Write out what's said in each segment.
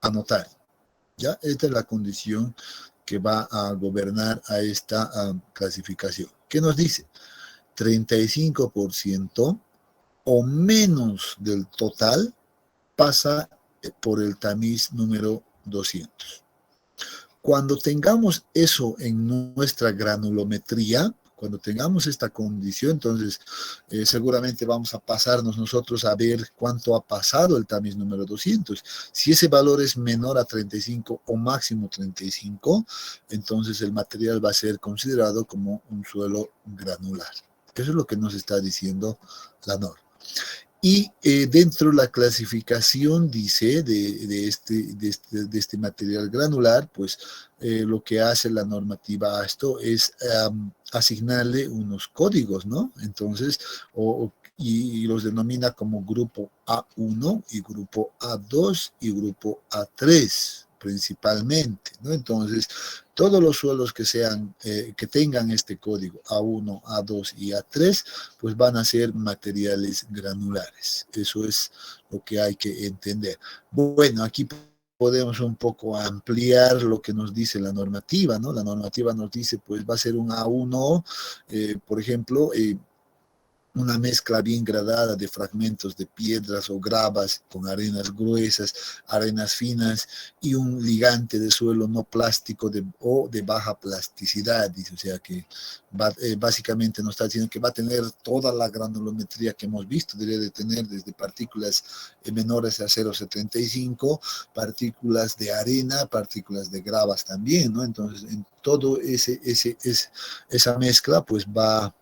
anotar. ¿Ya? Esta es la condición que va a gobernar a esta clasificación. ¿Qué nos dice? 35% o menos del total pasa por el tamiz número 200. Cuando tengamos eso en nuestra granulometría, cuando tengamos esta condición, entonces seguramente vamos a pasarnos nosotros a ver cuánto ha pasado el tamiz número 200. Si ese valor es menor a 35 o máximo 35, entonces el material va a ser considerado como un suelo granular. Eso es lo que nos está diciendo la norma. Y dentro de la clasificación, dice, de este material granular, pues lo que hace la normativa a esto es asignarle unos códigos, ¿no? Entonces, y los denomina como grupo A1 y grupo A2 y grupo A3 principalmente, ¿no? Entonces, todos los suelos que sean, que tengan este código A1, A2 y A3, pues van a ser materiales granulares. Eso es lo que hay que entender. Bueno, aquí podemos un poco ampliar lo que nos dice la normativa, ¿no? La normativa nos dice, pues va a ser un A1, por ejemplo, una mezcla bien gradada de fragmentos de piedras o gravas con arenas gruesas, arenas finas y un ligante de suelo no plástico o de baja plasticidad. Dice, o sea que básicamente nos está diciendo que va a tener toda la granulometría que hemos visto, debería de tener desde partículas menores a 0,75, partículas de arena, partículas de gravas también, ¿no? Entonces, en todo esa mezcla, pues va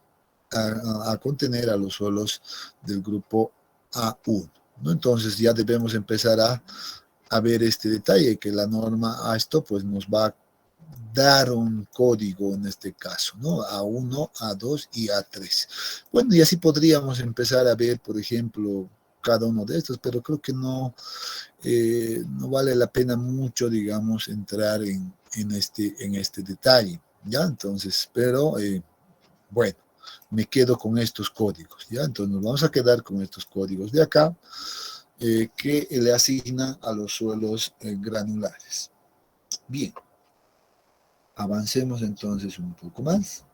a contener a los suelos del grupo A1, ¿no? Entonces ya debemos empezar a ver este detalle, que la norma a esto pues nos va a dar un código en este caso, ¿no? A1, A2 y A3. Bueno, y así podríamos empezar a ver, por ejemplo, cada uno de estos, pero creo que no vale la pena mucho, digamos, entrar en este detalle, ¿ya? Entonces, pero bueno, me quedo con estos códigos, ¿ya? Entonces nos vamos a quedar con estos códigos de acá que le asignan a los suelos granulares. Bien, avancemos entonces un poco más.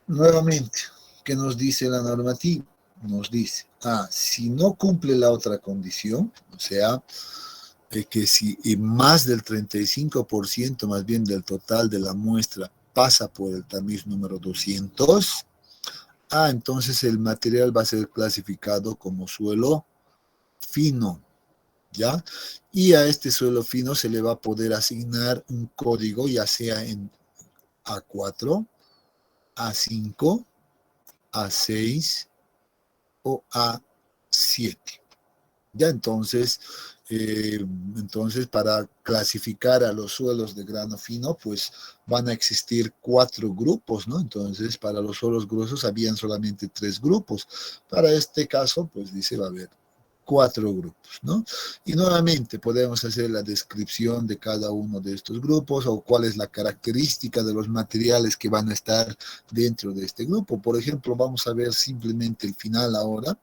Nuevamente, ¿qué nos dice la normativa? Nos dice, si no cumple la otra condición, o sea, que si más del 35% más bien del total de la muestra pasa por el tamiz número 200, entonces el material va a ser clasificado como suelo fino, ¿ya? Y a este suelo fino se le va a poder asignar un código, ya sea en A4, A5, A6 o A7. Ya entonces para clasificar a los suelos de grano fino, pues van a existir 4 grupos, ¿no? Entonces para los suelos gruesos habían solamente 3 grupos. Para este caso, pues dice va a haber 4 grupos, ¿no? Y nuevamente podemos hacer la descripción de cada uno de estos grupos o cuál es la característica de los materiales que van a estar dentro de este grupo. Por ejemplo, vamos a ver simplemente el final ahora,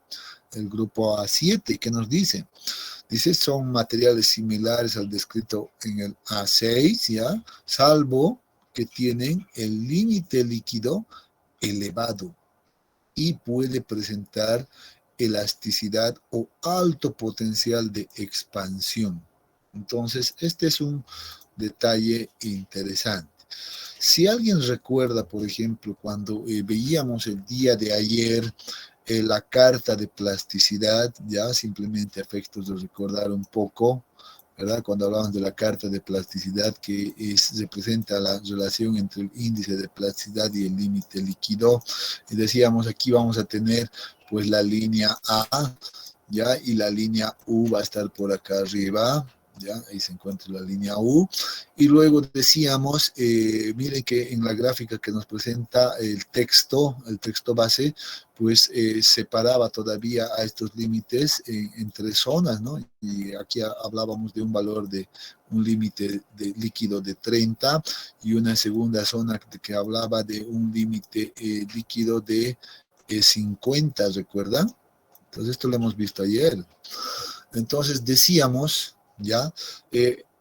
el grupo A7, que nos dice. Dice, son materiales similares al descrito en el A6, ¿ya? Salvo que tienen el límite líquido elevado y puede presentar elasticidad o alto potencial de expansión. Entonces, este es un detalle interesante. Si alguien recuerda, por ejemplo, cuando veíamos el día de ayer la carta de plasticidad, ya simplemente a efectos de recordar un poco, ¿verdad? Cuando hablamos de la carta de plasticidad, que representa la relación entre el índice de plasticidad y el límite líquido, y decíamos aquí vamos a tener pues la línea A, ya, y la línea U va a estar por acá arriba, ya, ahí se encuentra la línea U, y luego decíamos, miren que en la gráfica que nos presenta el texto base, pues separaba todavía a estos límites entre zonas, ¿no? Y aquí hablábamos de un valor de un límite de líquido de 30 y una segunda zona que hablaba de un límite líquido de 50, ¿recuerdan? Entonces esto lo hemos visto ayer. Entonces decíamos, ya,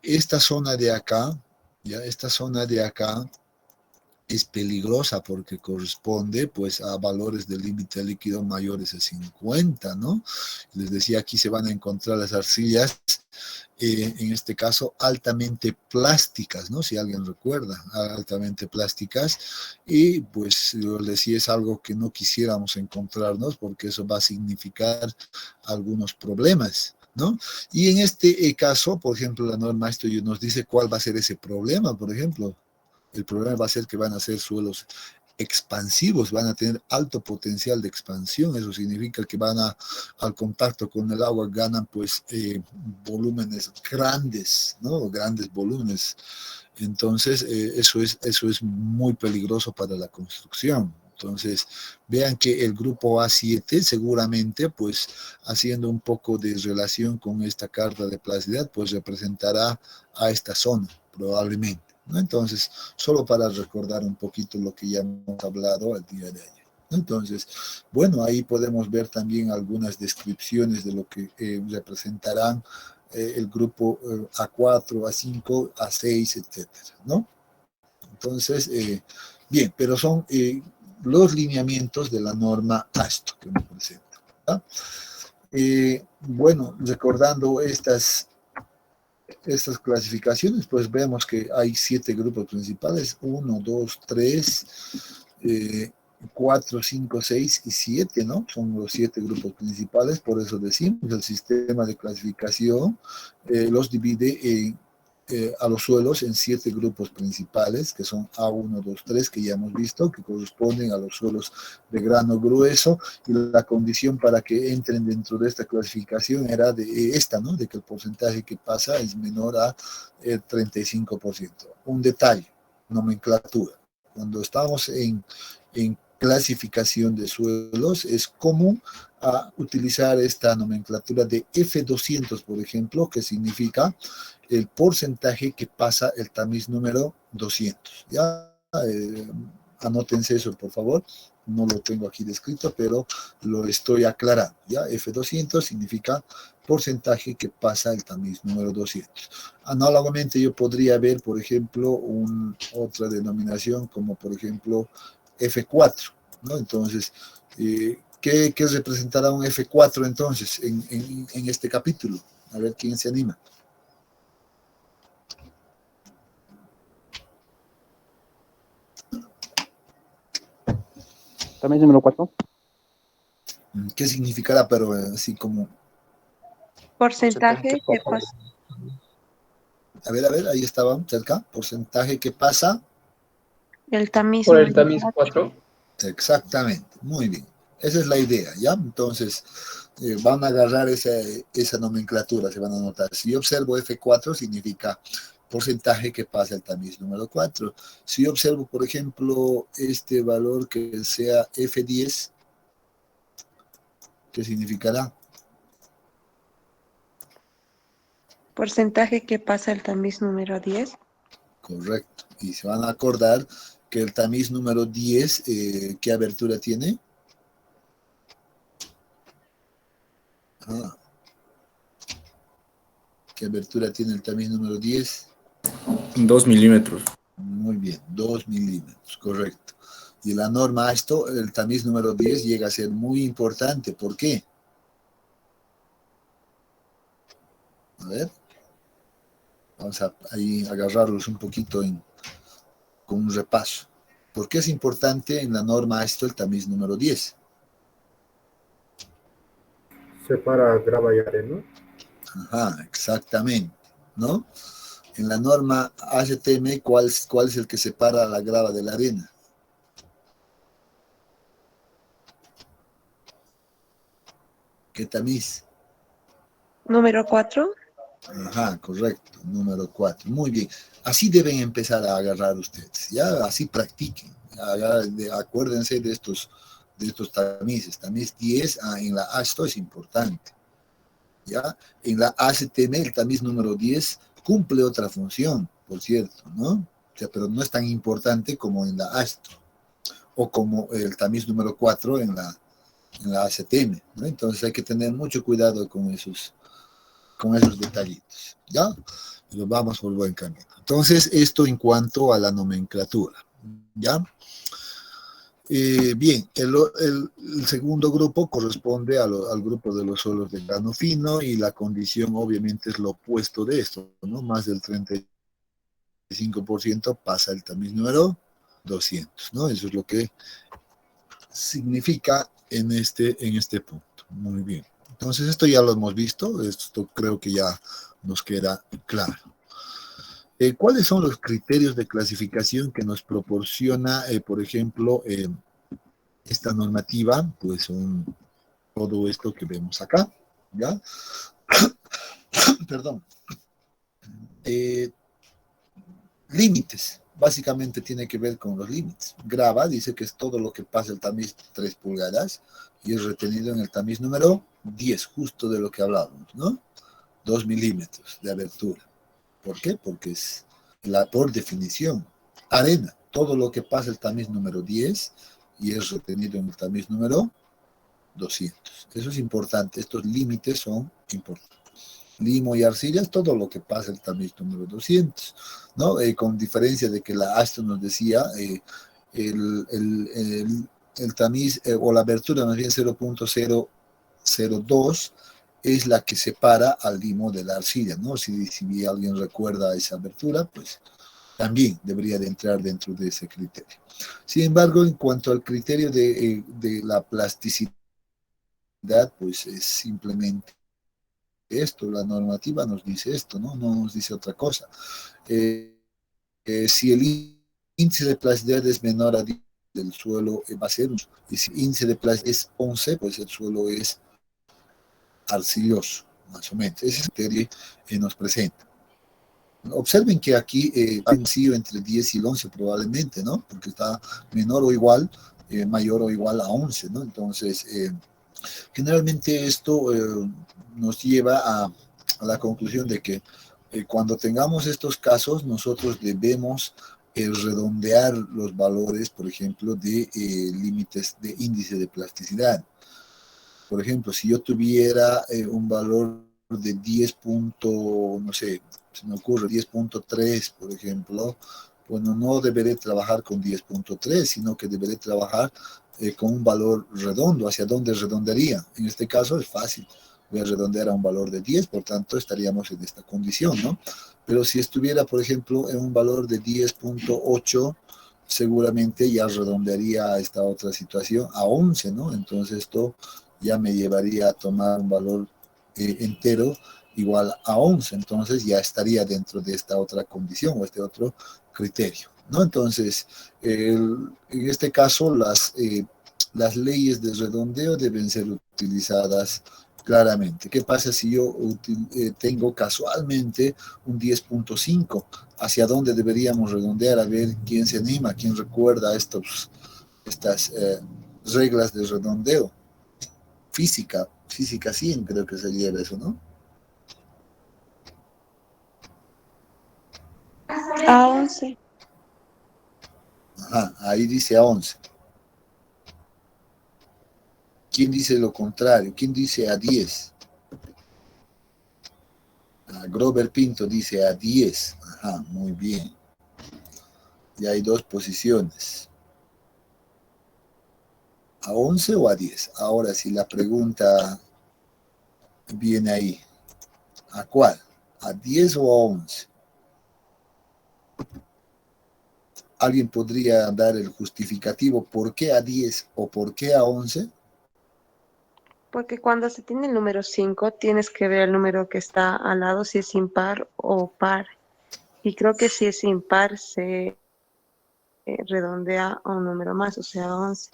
esta zona de acá, ya, esta zona de acá es peligrosa porque corresponde pues a valores de límite líquido mayores a 50, ¿no? Les decía, aquí se van a encontrar las arcillas, en este caso altamente plásticas, ¿no? Si alguien recuerda, altamente plásticas, y pues yo les decía, es algo que no quisiéramos encontrarnos porque eso va a significar algunos problemas, ¿no? Y en este caso, por ejemplo, la norma esto nos dice cuál va a ser ese problema, por ejemplo. El problema va a ser que van a ser suelos expansivos, van a tener alto potencial de expansión. Eso significa que al contacto con el agua ganan pues volúmenes grandes, ¿no? Grandes volúmenes. Entonces, eso es muy peligroso para la construcción. Entonces, vean que el grupo A7 seguramente, pues, haciendo un poco de relación con esta carta de plasticidad, pues representará a esta zona, probablemente, ¿no? Entonces, solo para recordar un poquito lo que ya hemos hablado el día de ayer. Entonces, bueno, ahí podemos ver también algunas descripciones de lo que representarán el grupo A4, A5, A6, etcétera, ¿no? Entonces, bien, pero son los lineamientos de la norma ASTO que me presenta. ¿No? Bueno, recordando estas clasificaciones, pues vemos que hay 7 grupos principales, 1, 2, 3, 4, 5, 6 y 7, ¿no? Son los 7 grupos principales, por eso decimos, el sistema de clasificación los divide a los suelos en 7 grupos principales, que son A1, 2, 3, que ya hemos visto, que corresponden a los suelos de grano grueso, y la condición para que entren dentro de esta clasificación era de esta, ¿no? De que el porcentaje que pasa es menor a 35%. Un detalle, nomenclatura. Cuando estamos en clasificación de suelos, es común utilizar esta nomenclatura de F200, por ejemplo, que significa el porcentaje que pasa el tamiz número 200. ¿Ya? Anótense eso, por favor. No lo tengo aquí descrito, pero lo estoy aclarando. ¿Ya? F200 significa porcentaje que pasa el tamiz número 200. Análogamente, yo podría ver, por ejemplo, otra denominación como, por ejemplo, F4, ¿no? Entonces, ¿qué representará un F4 entonces en este capítulo? A ver quién se anima. También número 4. ¿Qué significará, pero así como... Porcentaje que pasa. A ver, ahí estaba, cerca. Porcentaje que pasa. El tamiz. Por el tamiz 4. Exactamente, muy bien. Esa es la idea, ¿ya? Entonces, van a agarrar esa nomenclatura, se van a notar. Si yo observo F4, significa porcentaje que pasa el tamiz número 4. Si yo observo, por ejemplo, este valor que sea F10, ¿qué significará? Porcentaje que pasa el tamiz número 10. Correcto. Y se van a acordar que el tamiz número 10, ¿qué abertura tiene? ¿Qué abertura tiene el tamiz número 10? 2 milímetros. Muy bien, 2 milímetros, correcto. Y la norma esto, el tamiz número 10 llega a ser muy importante. ¿Por qué? A ver. Vamos a ahí agarrarlos un poquito con un repaso. ¿Por qué es importante en la norma esto el tamiz número 10? Separa grava y arena. Ajá, exactamente, ¿no? En la norma HTM, ¿cuál es el que separa la grava de la arena? ¿Qué tamiz? Número 4. Ajá, correcto, número 4. Muy bien. Así deben empezar a agarrar ustedes, ¿ya? Así practiquen. Acuérdense de estos tamices. Tamiz 10 en la A, esto es importante. ¿Ya? En la ACTM, el tamiz número 10 cumple otra función, por cierto, ¿no? O sea, pero no es tan importante como en la ASTO o como el tamiz número 4 en la ACTM, ¿no? Entonces hay que tener mucho cuidado con esos con esos detallitos, ¿ya? Pero vamos por buen camino. Entonces, esto en cuanto a la nomenclatura, ¿ya? Bien, el segundo grupo corresponde al grupo de los suelos de grano fino y la condición obviamente es lo opuesto de esto, ¿no? Más del 35% pasa el tamiz número 200, ¿no? Eso es lo que significa en este punto. Muy bien. Entonces, esto ya lo hemos visto, esto creo que ya nos queda claro. ¿Cuáles son los criterios de clasificación que nos proporciona, por ejemplo, esta normativa? Pues son todo esto que vemos acá, ¿ya? Perdón. Límites. Básicamente tiene que ver con los límites. Grava dice que es todo lo que pasa el tamiz 3 pulgadas y es retenido en el tamiz número 10, justo de lo que hablábamos, ¿no? 2 milímetros de abertura. ¿Por qué? Porque es por definición. Arena, todo lo que pasa el tamiz número 10 y es retenido en el tamiz número 200. Eso es importante, estos límites son importantes. Limo y arcilla es todo lo que pasa el tamiz número 200, ¿no? Con diferencia de que la Aston nos decía el tamiz o la abertura más bien 0.002 es la que separa al limo de la arcilla, ¿no? Si alguien recuerda esa abertura, pues también debería de entrar dentro de ese criterio. Sin embargo, en cuanto al criterio de la plasticidad, pues es simplemente esto, la normativa nos dice esto, ¿no? No nos dice otra cosa. Si el índice de plasticidad es menor a 10, el suelo va a ser, y si el índice de plasticidad es 11, pues el suelo es arcilloso, más o menos. Ese criterio nos presenta. Observen que aquí han sido entre 10 y 11 probablemente, ¿no? Porque está menor o igual, mayor o igual a 11, ¿no? Entonces, generalmente esto nos lleva a la conclusión de que cuando tengamos estos casos, nosotros debemos redondear los valores, por ejemplo, de límites de índice de plasticidad. Por ejemplo, si yo tuviera un valor de 10 no sé, se me ocurre 10.3, por ejemplo, bueno, no deberé trabajar con 10.3, sino que deberé trabajar con un valor redondo. ¿Hacia dónde redondearía? En este caso es fácil. Voy a redondear a un valor de 10, por tanto estaríamos en esta condición, ¿no? Pero si estuviera, por ejemplo, en un valor de 10.8, seguramente ya redondearía a esta otra situación a 11, ¿no? Entonces esto ya me llevaría a tomar un valor entero igual a 11, entonces ya estaría dentro de esta otra condición o este otro criterio, ¿no? Entonces, en este caso, las leyes de redondeo deben ser utilizadas claramente. ¿Qué pasa si yo tengo casualmente un 10.5? ¿Hacia dónde deberíamos redondear? A ver quién se anima, quién recuerda estas reglas de redondeo. Física 100 creo que sería eso, ¿no? A 11. Ajá, ahí dice a 11. ¿Quién dice lo contrario? ¿Quién dice a 10? Grover Pinto dice a 10. Ajá, muy bien. Y hay dos posiciones. ¿A 11 o a 10? Ahora, si la pregunta viene ahí, ¿a cuál? ¿A 10 o a 11? ¿Alguien podría dar el justificativo por qué a 10 o por qué a 11? Porque cuando se tiene el número 5, tienes que ver el número que está al lado, si es impar o par. Y creo que si es impar, se redondea a un número más, o sea, 11.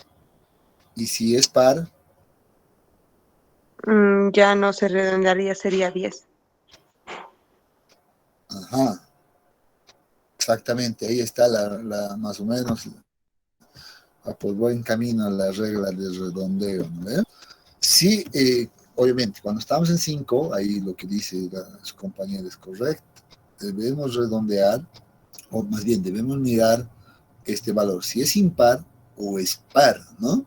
Y si es par, Ya no se redondearía, sería 10. ajá, exactamente, ahí está más o menos por buen camino la regla del redondeo, ¿no? Sí, obviamente, cuando estamos en 5, ahí lo que dice su compañera es correcto, debemos redondear, o más bien debemos mirar este valor, si es impar o es par, ¿no?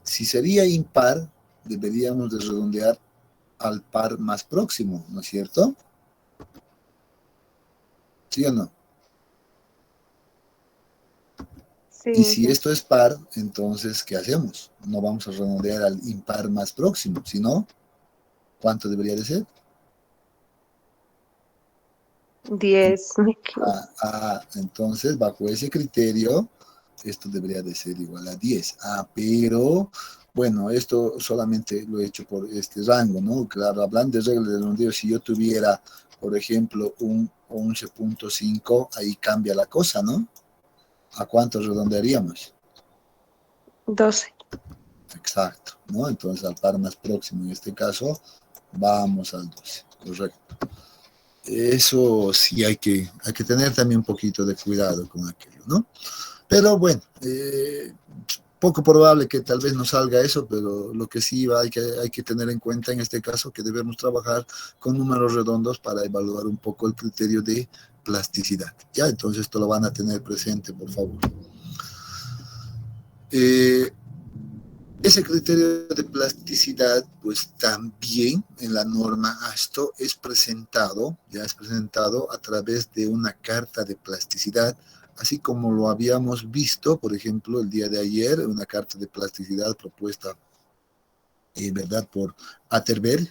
Si sería impar, deberíamos de redondear al par más próximo, ¿no es cierto? ¿Sí o no? Y Sí, si esto es par, entonces, ¿qué hacemos? No vamos a redondear al impar más próximo, sino, ¿cuánto debería de ser? 10, me equivoco. Entonces, bajo ese criterio, esto debería de ser igual a 10. Pero, bueno, esto solamente lo he hecho por este rango, ¿no? Claro, hablando de regla de redondeo, si yo tuviera, por ejemplo, un 11.5, ahí cambia la cosa, ¿no? ¿A cuánto redondearíamos? 12. Exacto, ¿no? Entonces, al par más próximo, en este caso, vamos al 12, correcto. Eso sí hay que tener también un poquito de cuidado con aquello, ¿no? Pero bueno, poco probable que tal vez no salga eso, pero lo que sí hay que tener en cuenta en este caso que debemos trabajar con números redondos para evaluar un poco el criterio de plasticidad. Ya, entonces esto lo van a tener presente, por favor. Eh, Ese criterio de plasticidad, pues también en la norma ASTO ya es presentado a través de una carta de plasticidad, así como lo habíamos visto, por ejemplo, el día de ayer, una carta de plasticidad propuesta, ¿verdad?, por Atterberg,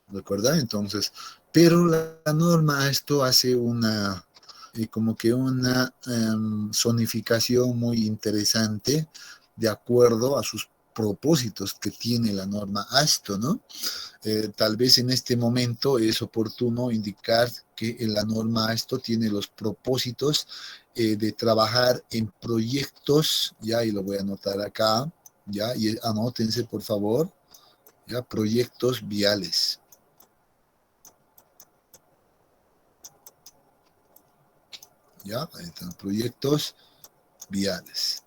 ¿recuerda? Entonces, pero la norma ASTO hace como que una zonificación muy interesante de acuerdo a sus propósitos que tiene la norma ASTO, ¿no? Tal vez en este momento es oportuno indicar que la norma ASTO tiene los propósitos de trabajar en proyectos, ya, y lo voy a anotar acá, ya, y anótense por favor, ya, proyectos viales, ya, ahí están, proyectos viales.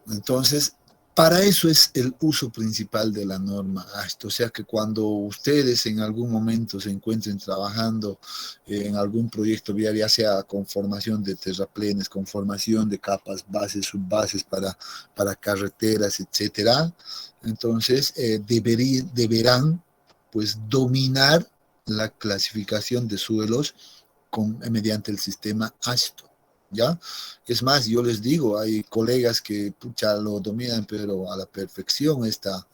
Entonces, para eso es el uso principal de la norma ASTO. O sea que cuando ustedes en algún momento se encuentren trabajando en algún proyecto vial, ya sea con formación de terraplenes, con formación de capas, bases, subbases para carreteras, etcétera, entonces deberán pues dominar la clasificación de suelos mediante el sistema ASTO. ¿Ya? Es más, yo les digo, hay colegas que pucha, lo dominan, pero a la perfección esta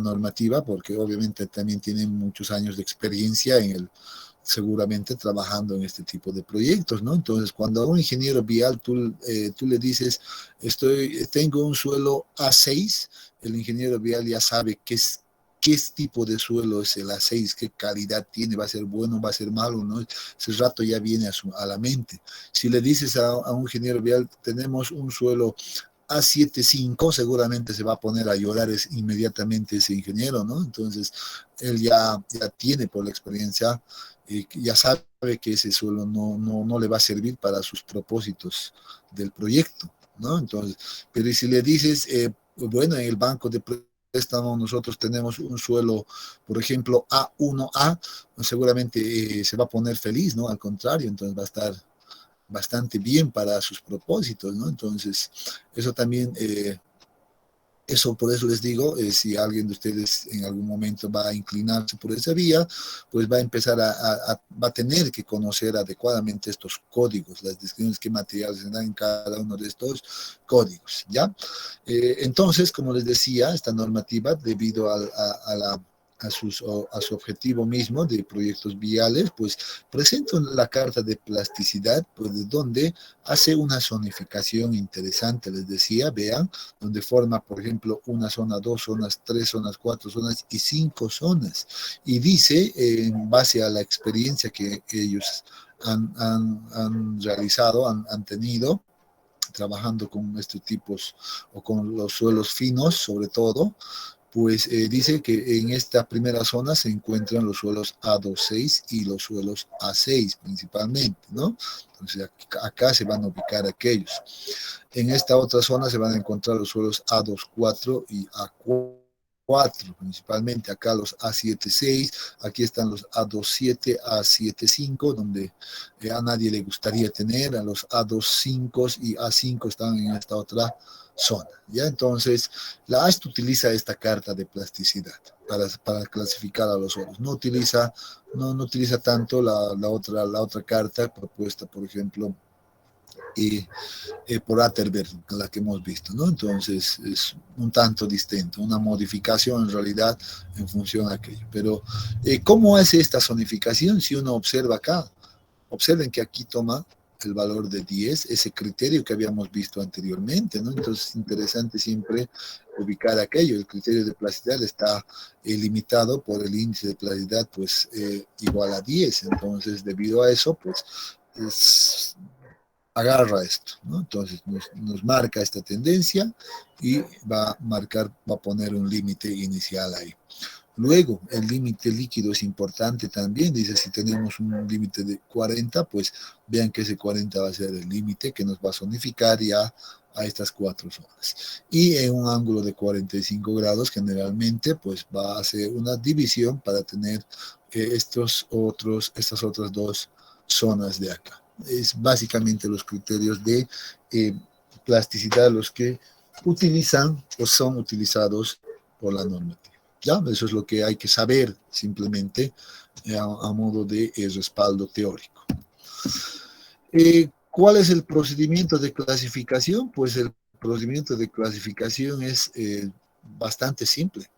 normativa, porque obviamente también tienen muchos años de experiencia seguramente trabajando en este tipo de proyectos, ¿no? Entonces, cuando a un ingeniero vial tú le dices, tengo un suelo A6, el ingeniero vial ya sabe qué tipo de suelo es el A6, qué calidad tiene, va a ser bueno, va a ser malo, ¿no? Ese rato ya viene a la mente. Si le dices a un ingeniero vial, tenemos un suelo A75, seguramente se va a poner a llorar inmediatamente ese ingeniero, ¿no? Entonces, él ya tiene por la experiencia, ya sabe que ese suelo no le va a servir para sus propósitos del proyecto, ¿no? Entonces, pero si le dices, bueno, en el banco de préstamo nosotros tenemos un suelo, por ejemplo, A1A, seguramente se va a poner feliz, ¿no? Al contrario, entonces va a estar bastante bien para sus propósitos, ¿no? Entonces, eso también, por eso les digo, si alguien de ustedes en algún momento va a inclinarse por esa vía, pues va a empezar va a tener que conocer adecuadamente estos códigos, las descripciones, qué materiales se dan en cada uno de estos códigos, ¿ya? Entonces, como les decía, esta normativa, debido a su objetivo mismo de proyectos viales, pues presenta la carta de plasticidad, pues, donde hace una zonificación interesante, les decía, vean, donde forma, por ejemplo, una zona, dos zonas, tres zonas, cuatro zonas y cinco zonas. Y dice, en base a la experiencia que ellos han realizado, han tenido, trabajando con estos tipos o con los suelos finos, sobre todo, pues dice que en esta primera zona se encuentran los suelos A26 y los suelos A6 principalmente, ¿no? Entonces acá se van a ubicar aquellos. En esta otra zona se van a encontrar los suelos A24 y A4. cuatro, principalmente acá los A76, aquí están los A27, A75, donde a nadie le gustaría tener, a los A25 y A5 están en esta otra zona, ¿ya? Entonces, la AST utiliza esta carta de plasticidad para clasificar a los suelos, no utiliza tanto la otra carta propuesta, por ejemplo, y por Atterberg, la que hemos visto, ¿no? Entonces es un tanto distinto, una modificación en realidad en función a aquello. Pero, ¿cómo hace esta zonificación? Si uno observa acá, observen que aquí toma el valor de 10, ese criterio que habíamos visto anteriormente, ¿no? Entonces es interesante siempre ubicar aquello. El criterio de plasticidad está limitado por el índice de plasticidad, pues, igual a 10. Entonces, debido a eso, pues, es agarra esto, ¿no? Entonces nos marca esta tendencia y va a poner un límite inicial ahí. Luego, el límite líquido es importante también. Dice, si tenemos un límite de 40, pues vean que ese 40 va a ser el límite que nos va a zonificar ya a estas cuatro zonas. Y en un ángulo de 45 grados, generalmente, pues va a hacer una división para tener estas otras dos zonas de acá. Es básicamente los criterios de plasticidad los que utilizan o son utilizados por la normativa. ¿Ya? Eso es lo que hay que saber simplemente a modo de respaldo teórico. ¿Cuál es el procedimiento de clasificación? Pues el procedimiento de clasificación es bastante simple.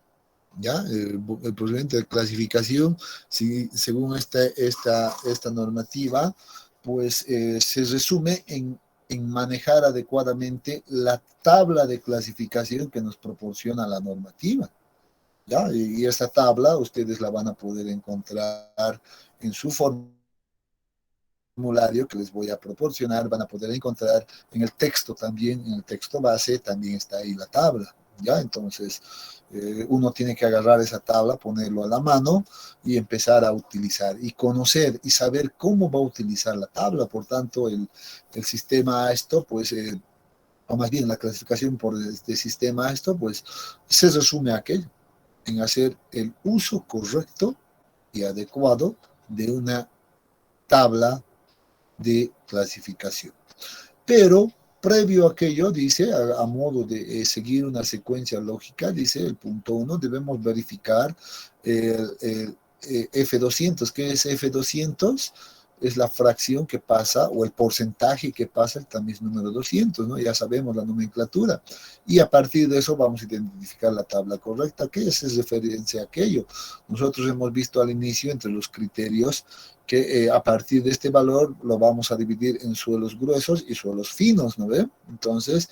¿Ya? El procedimiento de clasificación, según esta normativa, pues se resume en manejar adecuadamente la tabla de clasificación que nos proporciona la normativa. ¿Ya? Y esta tabla ustedes la van a poder encontrar en su formulario que les voy a proporcionar, van a poder encontrar en el texto también, en el texto base también está ahí la tabla. ¿Ya? Entonces, uno tiene que agarrar esa tabla, ponerlo a la mano y empezar a utilizar y conocer y saber cómo va a utilizar la tabla. Por tanto, el sistema esto, pues, o más bien la clasificación por este sistema esto, pues, se resume a aquello, en hacer el uso correcto y adecuado de una tabla de clasificación. Pero previo a aquello, dice, a modo de seguir una secuencia lógica, dice el punto 1, debemos verificar el F200. ¿Qué es F200? Es la fracción que pasa o el porcentaje que pasa el tamiz número 200, ¿no? Ya sabemos la nomenclatura. Y a partir de eso vamos a identificar la tabla correcta. ¿Qué es referencia a aquello? Nosotros hemos visto al inicio entre los criterios que a partir de este valor lo vamos a dividir en suelos gruesos y suelos finos, ¿no ve? Entonces,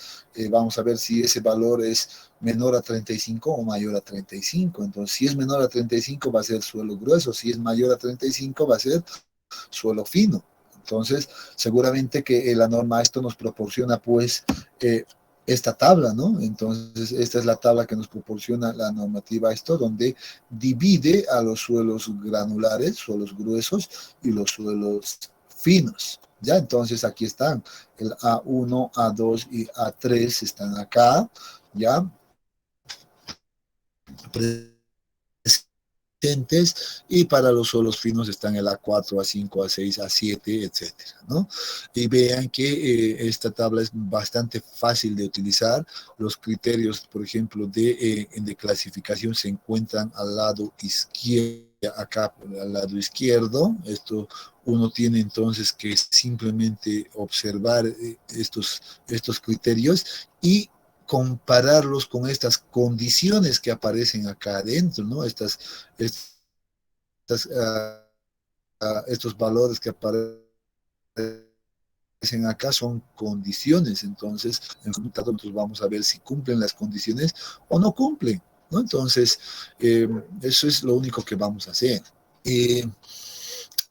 vamos a ver si ese valor es menor a 35 o mayor a 35. Entonces, si es menor a 35 va a ser suelo grueso, si es mayor a 35 va a ser suelo fino. Entonces, seguramente que la norma esto nos proporciona, pues, esta tabla, ¿no? Entonces, esta es la tabla que nos proporciona la normativa esto, donde divide a los suelos granulares, suelos gruesos y los suelos finos. Ya, entonces aquí están, el A1, A2 y A3 están acá, ya, y para los suelos finos están el A4, A5, A6, A7, etcétera, ¿no? Y vean que esta tabla es bastante fácil de utilizar. Los criterios, por ejemplo, de clasificación se encuentran al lado izquierdo, acá al lado izquierdo. Esto uno tiene entonces que simplemente observar estos criterios y compararlos con estas condiciones que aparecen acá adentro, ¿no? Estos valores que aparecen acá son condiciones. Entonces, en el resultado nosotros vamos a ver si cumplen las condiciones o no cumplen, ¿no? Entonces, eso es lo único que vamos a hacer. En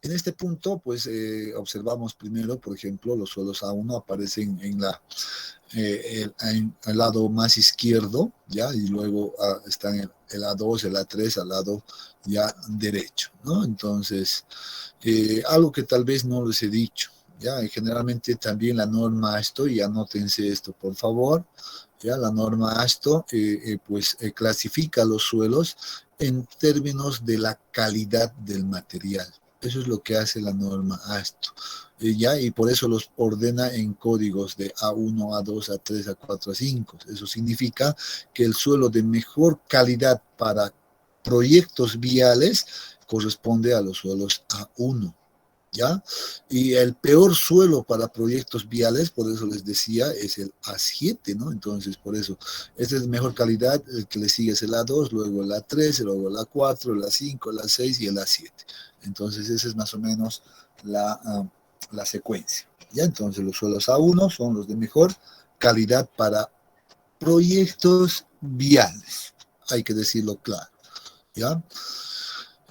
este punto, pues, observamos primero, por ejemplo, los suelos A1 aparecen en el lado más izquierdo, ¿ya? Y luego están el A2, el A3 al lado ya derecho, ¿no? Entonces, algo que tal vez no les he dicho, ¿ya? Y generalmente también la norma esto, y anótense esto, por favor, Ya la norma ASTO clasifica los suelos en términos de la calidad del material. Eso es lo que hace la norma ASTO. ¿Ya? Y por eso los ordena en códigos de A1, A2, A3, A4, A5. Eso significa que el suelo de mejor calidad para proyectos viales corresponde a los suelos A1. ¿Ya? Y el peor suelo para proyectos viales, por eso les decía, es el A7, ¿no? Entonces, por eso, esta es mejor calidad, el que le sigue es el A2, luego el A3, luego el A4, el A5, el A6 y el A7. Entonces, esa es más o menos la secuencia, ¿ya? Entonces, los suelos A1 son los de mejor calidad para proyectos viales, hay que decirlo claro, ¿ya?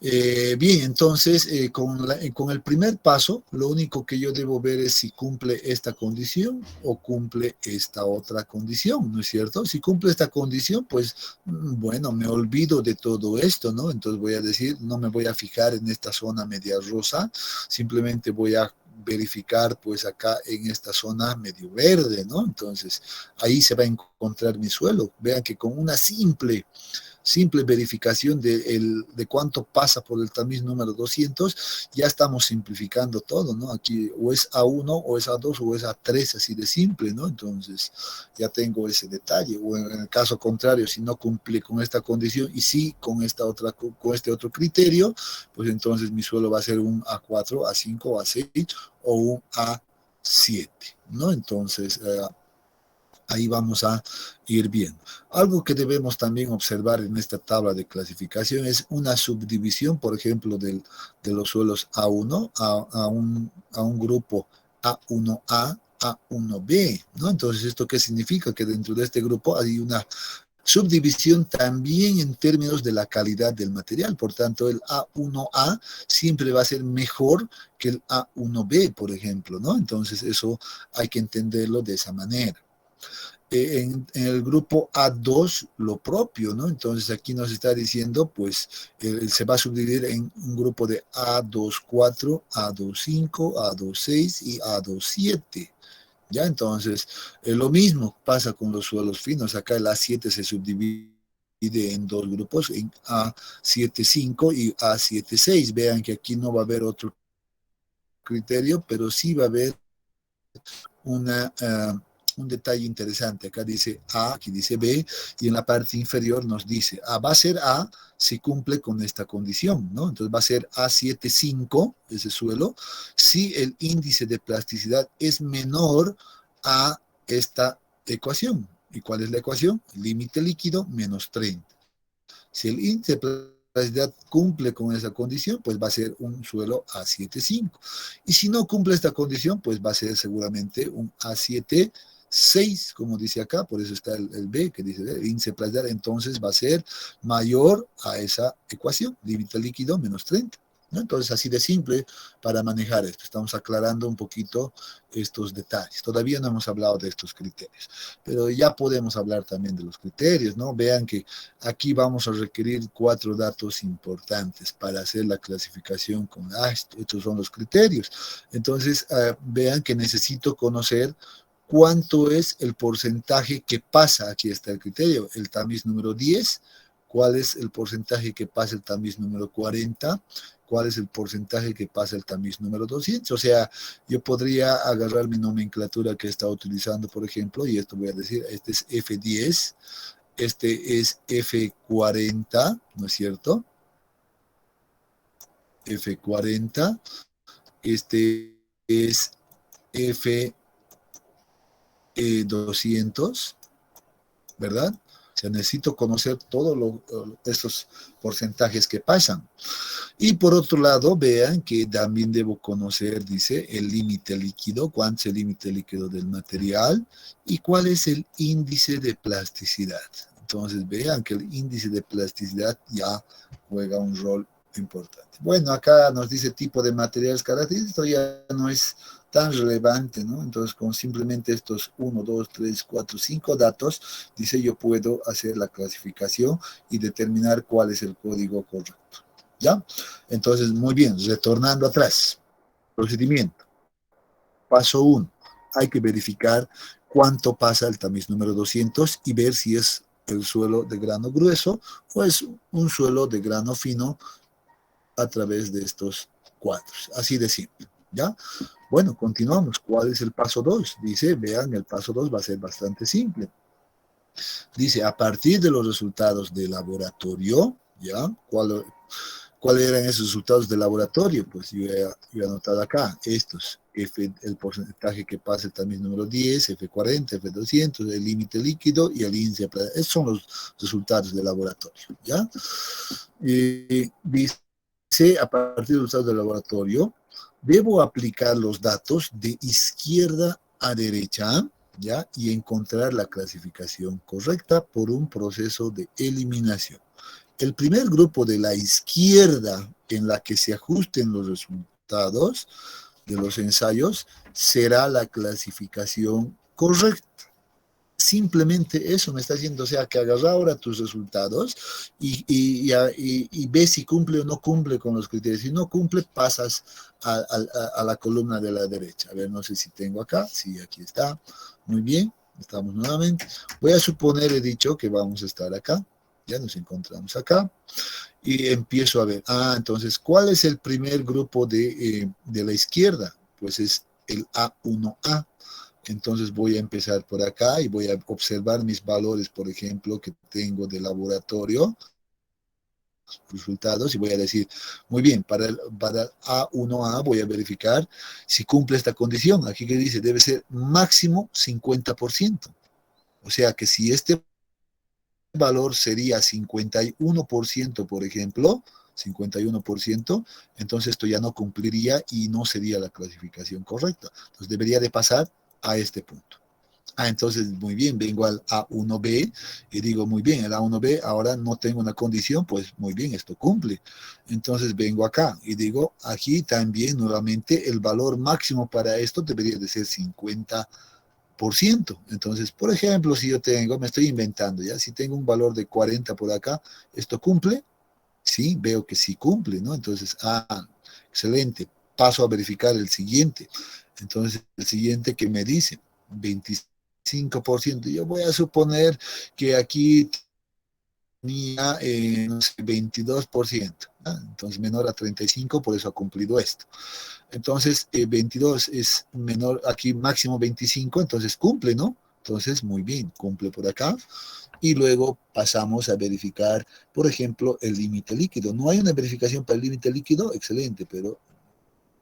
Bien, entonces con el primer paso, lo único que yo debo ver es si cumple esta condición o cumple esta otra condición, ¿no es cierto? Si cumple esta condición, pues bueno, me olvido de todo esto, ¿no? Entonces voy a decir, no me voy a fijar en esta zona media rosa, simplemente voy a verificar pues acá en esta zona medio verde, ¿no? Entonces ahí se va a encontrar mi suelo. Vean que con una simple verificación de cuánto pasa por el tamiz número 200, ya estamos simplificando todo, ¿no? Aquí o es A1, o es A2, o es A3, así de simple, ¿no? Entonces ya tengo ese detalle. O en el caso contrario, si no cumple con esta condición y sí con este otro criterio, pues entonces mi suelo va a ser un A4, A5, A6 o un A7, ¿no? Entonces, ahí vamos a ir viendo. Algo que debemos también observar en esta tabla de clasificación es una subdivisión, por ejemplo, de los suelos A1 a un grupo A1A, A1B, ¿no? Entonces, ¿esto qué significa? Que dentro de este grupo hay una subdivisión también en términos de la calidad del material. Por tanto, el A1A siempre va a ser mejor que el A1B, por ejemplo, ¿no? Entonces, eso hay que entenderlo de esa manera. En el grupo A2 lo propio, ¿no? Entonces aquí nos está diciendo, pues, se va a subdividir en un grupo de A24, A25, A26 y A27. ¿Ya? Entonces, lo mismo pasa con los suelos finos. Acá el A7 se subdivide en dos grupos, en A75 y A76. Vean que aquí no va a haber otro criterio, pero sí va a haber un detalle interesante. Acá dice A, aquí dice B, y en la parte inferior nos dice A. Va a ser A si cumple con esta condición, ¿no? Entonces va a ser A75, ese suelo, si el índice de plasticidad es menor a esta ecuación. ¿Y cuál es la ecuación? Límite líquido menos 30. Si el índice de plasticidad cumple con esa condición, pues va a ser un suelo A7,5. Y si no cumple esta condición, pues va a ser seguramente un A7,6, como dice acá, por eso está el B, que dice el índice de plasticidad, entonces va a ser mayor a esa ecuación, límite líquido menos 30. ¿No? Entonces, así de simple para manejar esto. Estamos aclarando un poquito estos detalles. Todavía no hemos hablado de estos criterios, pero ya podemos hablar también de los criterios, ¿no? Vean que aquí vamos a requerir 4 datos importantes para hacer la clasificación con estos son los criterios. Entonces, vean que necesito conocer cuánto es el porcentaje que pasa, aquí está el criterio, el tamiz número 10, cuál es el porcentaje que pasa el tamiz número 40, cuál es el porcentaje que pasa el tamiz número 200. O sea, yo podría agarrar mi nomenclatura que he estado utilizando, por ejemplo, y esto voy a decir, este es F10, este es F40, ¿no es cierto? F40, este es F200, ¿verdad? O sea, necesito conocer todos estos porcentajes que pasan. Y por otro lado, vean que también debo conocer, dice, el límite líquido, cuánto es el límite líquido del material y cuál es el índice de plasticidad. Entonces, vean que el índice de plasticidad ya juega un rol importante. Bueno, acá nos dice tipo de materiales característicos, esto ya no es tan relevante, ¿no? Entonces, con simplemente estos 1, 2, 3, 4, 5 datos, dice, yo puedo hacer la clasificación y determinar cuál es el código correcto. ¿Ya? Entonces, muy bien, retornando atrás. Procedimiento. Paso 1. Hay que verificar cuánto pasa el tamiz número 200 y ver si es el suelo de grano grueso o es un suelo de grano fino a través de estos cuadros. Así de simple, ¿ya? Bueno, continuamos. ¿Cuál es el paso 2? Dice, vean, el paso 2 va a ser bastante simple. Dice, a partir de los resultados de laboratorio, ¿ya? ¿Cuáles eran esos resultados de laboratorio? Pues yo he anotado acá, estos, F, el porcentaje que pasa el tamiz número 10, F40, F200, el límite líquido y el índice. Esos son los resultados de laboratorio, ¿ya? Dice, a partir de los resultados del laboratorio, debo aplicar los datos de izquierda a derecha, ¿ya? Y encontrar la clasificación correcta por un proceso de eliminación. El primer grupo de la izquierda en la que se ajusten los resultados de los ensayos será la clasificación correcta. Simplemente eso me está diciendo, o sea, que agarra ahora tus resultados y ves si cumple o no cumple con los criterios. Si no cumple, pasas a la columna de la derecha. A ver, no sé si tengo acá. Sí, aquí está. Muy bien, estamos nuevamente. Voy a suponer, he dicho, que vamos a estar acá. Ya nos encontramos acá. Y empiezo a ver. Entonces, ¿cuál es el primer grupo de la izquierda? Pues es el A1A. Entonces voy a empezar por acá y voy a observar mis valores, por ejemplo, que tengo de laboratorio, resultados, y voy a decir, muy bien, para el A1A voy a verificar si cumple esta condición. Aquí que dice, debe ser máximo 50%. O sea que si este valor sería 51%, por ejemplo, 51%, entonces esto ya no cumpliría y no sería la clasificación correcta. Entonces debería de pasar a este punto. Entonces, muy bien, vengo al A1B y digo, muy bien, el A1B ahora no tengo una condición, pues muy bien, esto cumple. Entonces vengo acá y digo, aquí también nuevamente el valor máximo para esto debería de ser 50%. Entonces, por ejemplo, si yo tengo, me estoy inventando, ¿ya? Si tengo un valor de 40 por acá, ¿esto cumple? Sí, veo que sí cumple, ¿no? Entonces, excelente. Paso a verificar el siguiente. Entonces, el siguiente que me dice, 25%. Yo voy a suponer que aquí tenía, no sé, 22%. Entonces, menor a 35, por eso ha cumplido esto. Entonces, 22 es menor, aquí máximo 25, entonces cumple, ¿no? Entonces, muy bien, cumple por acá. Y luego pasamos a verificar, por ejemplo, el límite líquido. No hay una verificación para el límite líquido, excelente, pero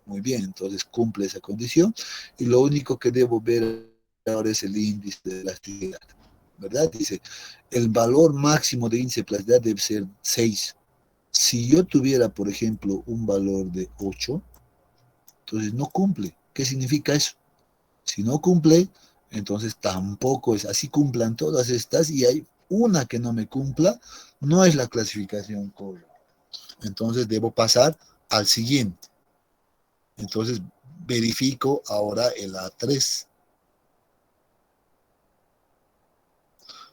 muy bien, entonces cumple esa condición. Y lo único que debo ver ahora es el índice de elasticidad, ¿verdad? Dice, el valor máximo de índice de plasticidad debe ser 6. Si yo tuviera, por ejemplo, un valor de 8, entonces no cumple. ¿Qué significa eso? Si no cumple, entonces tampoco es. Así cumplan todas estas y hay una que no me cumpla, no es la clasificación correcta. Entonces debo pasar al siguiente. Entonces verifico ahora el A3.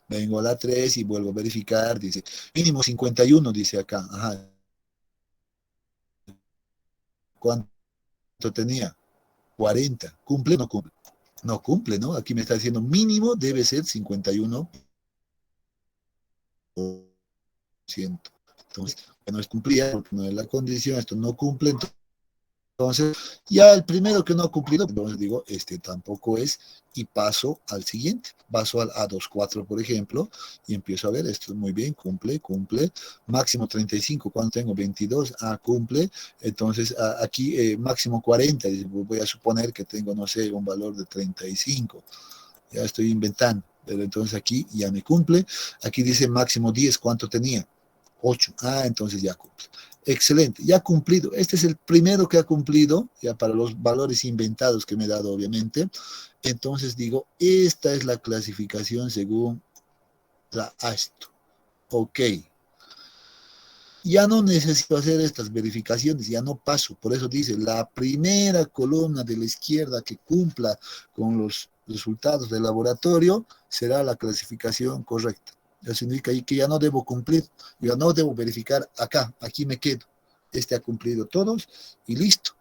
Vengo a la 3 y vuelvo a verificar, dice, mínimo 51, dice acá. Ajá. ¿Cuánto tenía? 40. ¿Cumple o no cumple? No cumple, ¿no? Aquí me está diciendo mínimo debe ser 51%. Entonces, no es cumplida, porque no es la condición, esto no cumple. Entonces, ya el primero que no ha cumplido, entonces digo, este tampoco es, y paso al siguiente. Paso al A24, por ejemplo, y empiezo a ver, esto muy bien, cumple, máximo 35, cuando tengo 22, cumple, entonces aquí máximo 40, voy a suponer que tengo, no sé, un valor de 35, ya estoy inventando, pero entonces aquí ya me cumple, aquí dice máximo 10, ¿cuánto tenía? 8, entonces ya cumple. Excelente, ya ha cumplido. Este es el primero que ha cumplido, ya para los valores inventados que me he dado, obviamente. Entonces digo, esta es la clasificación según la ASTO. Ok. Ya no necesito hacer estas verificaciones, ya no paso. Por eso dice, la primera columna de la izquierda que cumpla con los resultados del laboratorio será la clasificación correcta. Eso significa que ya no debo cumplir, ya no debo verificar acá, aquí me quedo. Este ha cumplido todos y listo,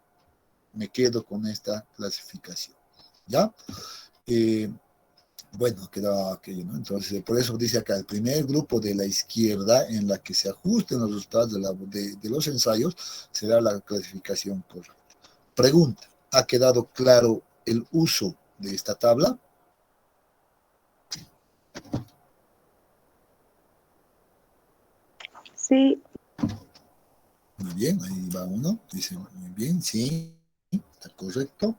me quedo con esta clasificación. ¿Ya? Bueno, queda aquello, ¿no? Entonces, por eso dice acá, el primer grupo de la izquierda en la que se ajusten los resultados de los ensayos será la clasificación correcta. Pregunta, ¿ha quedado claro el uso de esta tabla? Sí, Muy bien, ahí va uno. Dice, muy bien, sí, está correcto.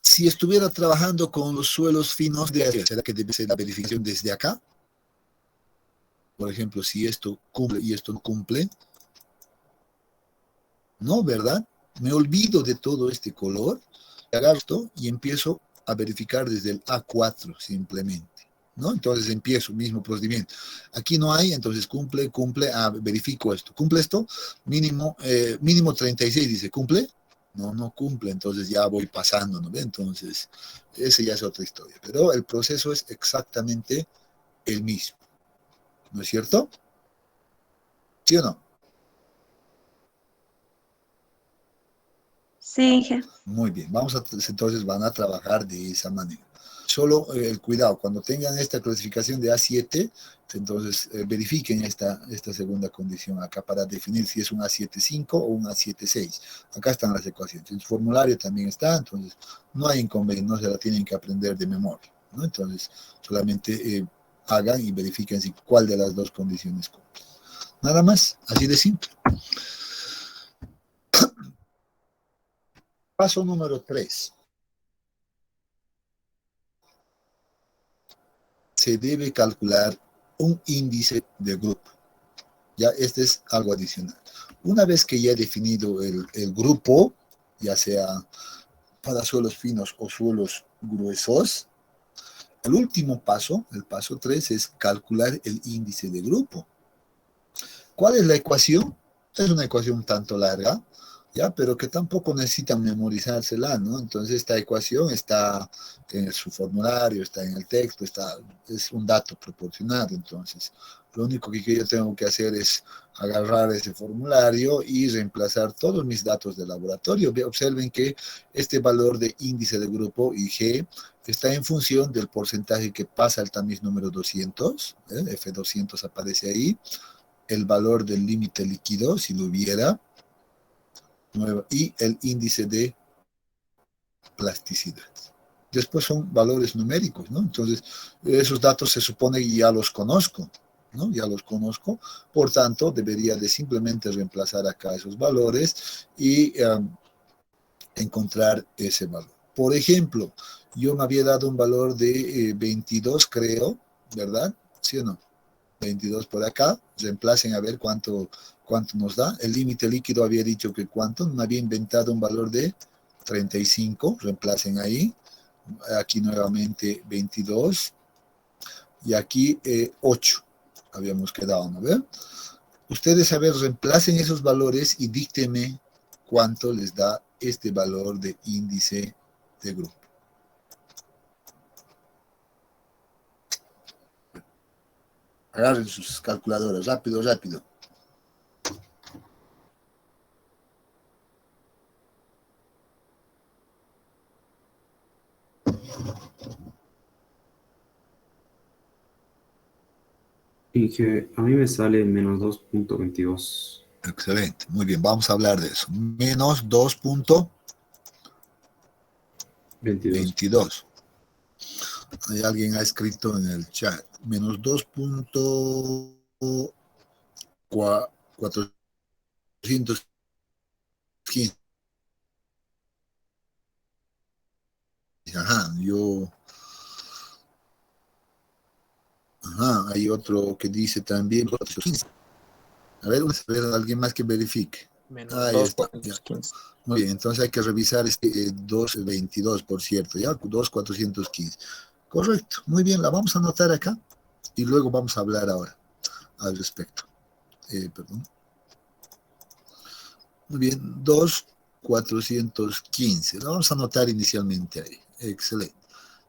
Si estuviera trabajando con los suelos finos de acero, ¿será que debe ser la verificación desde acá? Por ejemplo, si esto cumple y esto no cumple. No, ¿verdad? Me olvido de todo este color, agarro esto y empiezo a verificar desde el A4 simplemente. ¿No? Entonces empiezo, mismo procedimiento. Aquí no hay, entonces cumple, verifico esto. ¿Cumple esto? Mínimo 36, dice, ¿cumple? No, no cumple, entonces ya voy pasando, ¿no ve? Entonces, esa ya es otra historia. Pero el proceso es exactamente el mismo, ¿no es cierto? ¿Sí o no? sí, Muy bien, entonces van a trabajar de esa manera. Solo el cuidado, cuando tengan esta clasificación de A7, entonces verifiquen esta segunda condición acá para definir si es un A7.5 o un A7.6. Acá están las ecuaciones. En su formulario también está, entonces no hay inconveniente, no se la tienen que aprender de memoria, ¿no? Entonces solamente hagan y verifiquen si cuál de las dos condiciones cumple. Nada más, así de simple. Paso número 3. Se debe calcular un índice de grupo. Ya este es algo adicional. Una vez que ya he definido el grupo, ya sea para suelos finos o suelos gruesos, el último paso, el paso 3, es calcular el índice de grupo. ¿Cuál es la ecuación? Es una ecuación un tanto larga, ¿ya? Pero que tampoco necesitan memorizársela, ¿no? Entonces esta ecuación está en su formulario, está en el texto, es un dato proporcionado. Entonces, lo único que yo tengo que hacer es agarrar ese formulario y reemplazar todos mis datos de laboratorio. Observen que este valor de índice de grupo IG está en función del porcentaje que pasa al tamiz número 200, F200 aparece ahí, el valor del límite líquido, si lo hubiera, y el índice de plasticidad. Después son valores numéricos, ¿no? Entonces, esos datos se supone que ya los conozco, ¿no? Ya los conozco, por tanto, debería de simplemente reemplazar acá esos valores y encontrar ese valor. Por ejemplo, yo me había dado un valor de 22, creo, ¿verdad? ¿Sí o no? 22 por acá, reemplacen a ver cuánto nos da. El límite líquido había dicho que cuánto, me había inventado un valor de 35, reemplacen ahí. Aquí nuevamente 22 y aquí 8 habíamos quedado, ¿no ven? Ustedes, a ver, reemplacen esos valores y díctenme cuánto les da este valor de índice de grupo. Agarren sus calculadoras, rápido, rápido. Y que a mí me sale menos 2.22. Excelente, muy bien, vamos a hablar de eso. Menos 2.22. 22. Hay alguien ha escrito en el chat. Menos 2.415. Ajá, Ajá, hay otro que dice también 415. A ver, alguien más que verifique. Menos Ahí está, ya. 2.415. Muy bien, entonces hay que revisar este 222, por cierto, ya, 2.415. Correcto, muy bien, la vamos a anotar acá y luego vamos a hablar ahora al respecto. Perdón. Muy bien, 2.415. La vamos a anotar inicialmente ahí. Excelente.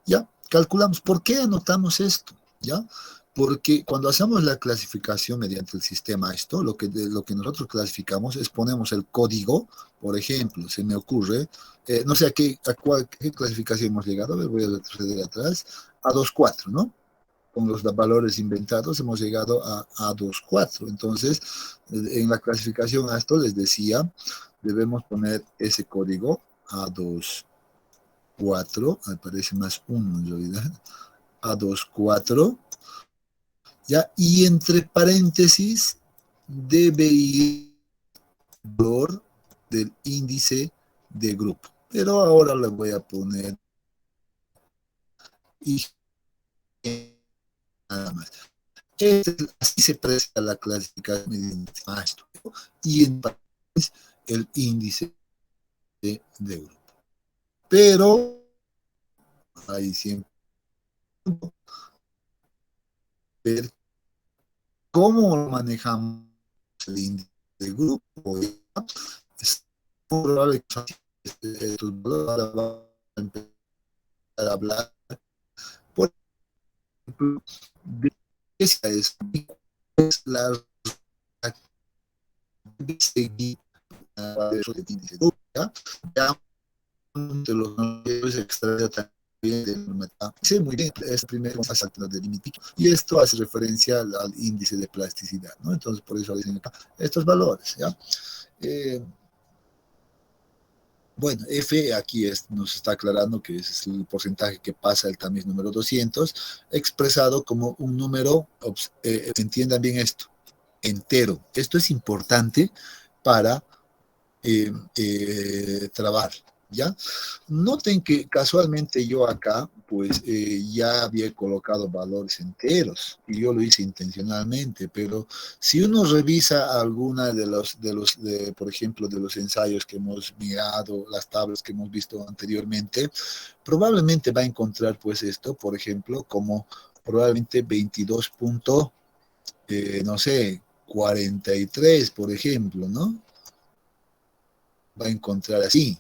Ya, calculamos. ¿Por qué anotamos esto? ¿Ya? Porque cuando hacemos la clasificación mediante el sistema esto, lo que nosotros clasificamos es ponemos el código, por ejemplo, se me ocurre, no sé qué clasificación hemos llegado, a ver, voy a retroceder atrás, a 2.4, ¿no? Con los valores inventados hemos llegado a 2.4. Entonces, en la clasificación a esto les decía, debemos poner ese código A24, me parece más 1 en realidad, A24, ¿ya? Y entre paréntesis debe ir el valor del índice de grupo. Pero ahora le voy a poner y nada más. Así se presenta la clasificación mediante maestro. Y en paréntesis el índice de grupo. Pero ahí siempre ver cómo manejamos el índice de grupo. Es probable que tus valores van a empezar a hablar, por ejemplo, de qué es la seguir de índice de grupo, ya de los números extrae también del mercado. Sí, muy bien, es primero exacto de límite. Y esto hace referencia al índice de plasticidad, ¿no? Entonces, por eso dicen acá estos valores, ¿ya? Bueno, F aquí nos está aclarando que ese es el porcentaje que pasa el tamiz número 200, expresado como un número, entiendan bien esto, entero. Esto es importante para trabar, ¿ya? Noten que casualmente yo acá, pues ya había colocado valores enteros y yo lo hice intencionalmente, pero si uno revisa alguna por ejemplo, de los ensayos que hemos mirado, las tablas que hemos visto anteriormente, probablemente va a encontrar pues esto, por ejemplo, como probablemente 22 punto, no sé, 43, por ejemplo, ¿no? Va a encontrar así.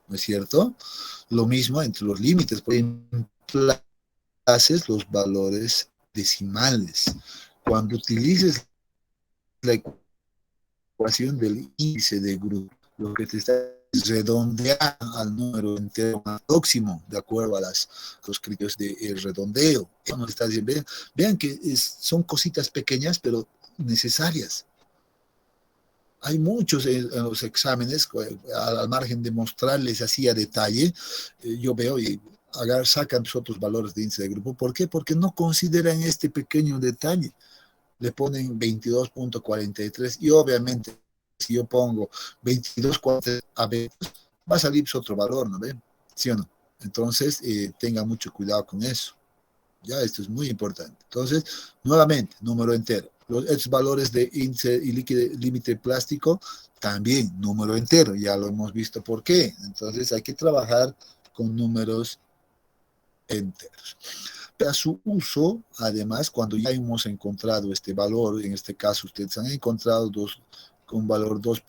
¿No es cierto? Lo mismo entre los límites, reemplaces los valores decimales. Cuando utilices la ecuación del índice de grupo, lo que te está redondear al número entero más próximo, de acuerdo a los criterios de redondeo. Nos está diciendo, vean que son cositas pequeñas, pero necesarias. Hay muchos en los exámenes, al margen de mostrarles así a detalle, yo veo y sacan sus otros valores de índice de grupo. ¿Por qué? Porque no consideran este pequeño detalle. Le ponen 22.43 y obviamente si yo pongo 22.43 a ver, va a salir otro valor, ¿no ven? ¿Sí o no? Entonces, tenga mucho cuidado con eso. Ya, esto es muy importante. Entonces, nuevamente, número entero. Estos valores de índice y límite plástico, también número entero. Ya lo hemos visto por qué. Entonces, hay que trabajar con números enteros. Para su uso, además, cuando ya hemos encontrado este valor, en este caso ustedes han encontrado con valor 2.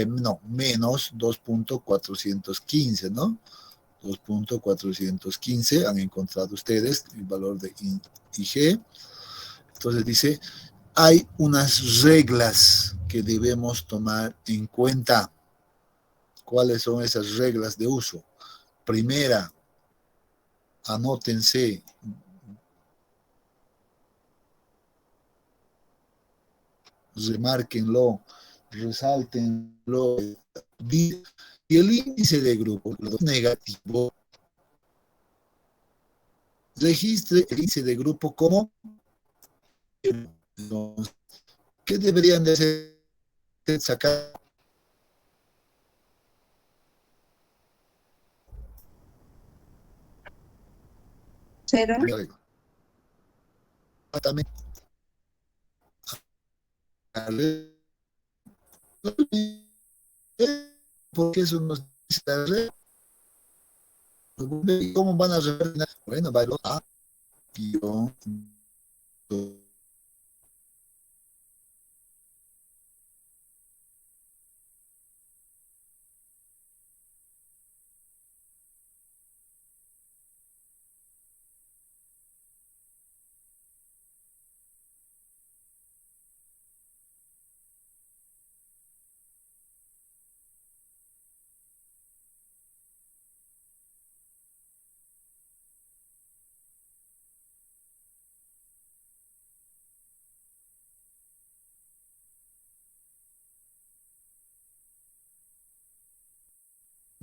No, menos 2.415, ¿no? 2.415 han encontrado ustedes el valor de I y G. Entonces dice, hay unas reglas que debemos tomar en cuenta. ¿Cuáles son esas reglas de uso? Primera, anótense, remárquenlo, resáltenlo. Y el índice de grupo negativo, registre el índice de grupo como ¿qué deberían de hacer? Sacar 0. porque eso nos dice cómo van a revertir. Bueno, va a guión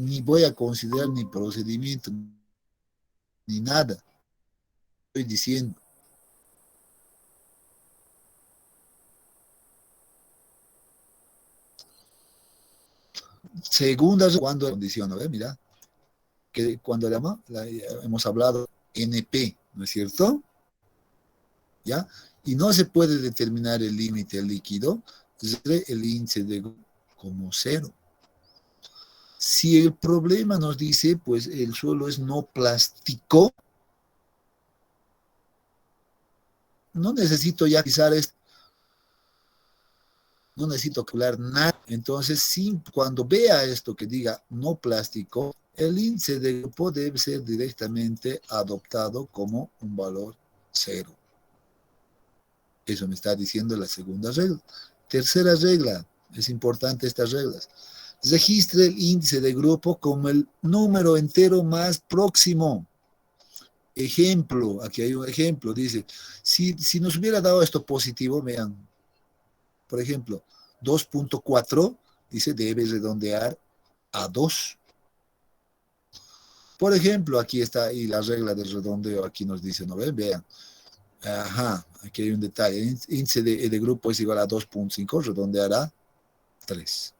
ni voy a considerar ni procedimiento, ni nada. Estoy diciendo. Segunda, cuando condición, ¿no? Mira, que cuando hemos hablado NP, ¿no es cierto? ¿Ya? Y no se puede determinar el límite líquido, el índice de como cero. Si el problema nos dice, pues el suelo es no plástico, no necesito ya pisar esto, no necesito calcular nada. Entonces, cuando vea esto que diga no plástico, el índice de grupo debe ser directamente adoptado como un valor cero. Eso me está diciendo la segunda regla. Tercera regla, es importante estas reglas. Registre el índice de grupo como el número entero más próximo. Ejemplo, aquí hay un ejemplo, dice, si nos hubiera dado esto positivo, vean, por ejemplo, 2.4, dice, debe redondear a 2. Por ejemplo, aquí está, y la regla del redondeo aquí nos dice, ¿no ven? Vean, ajá, aquí hay un detalle, el índice de grupo es igual a 2.5, redondeará 3.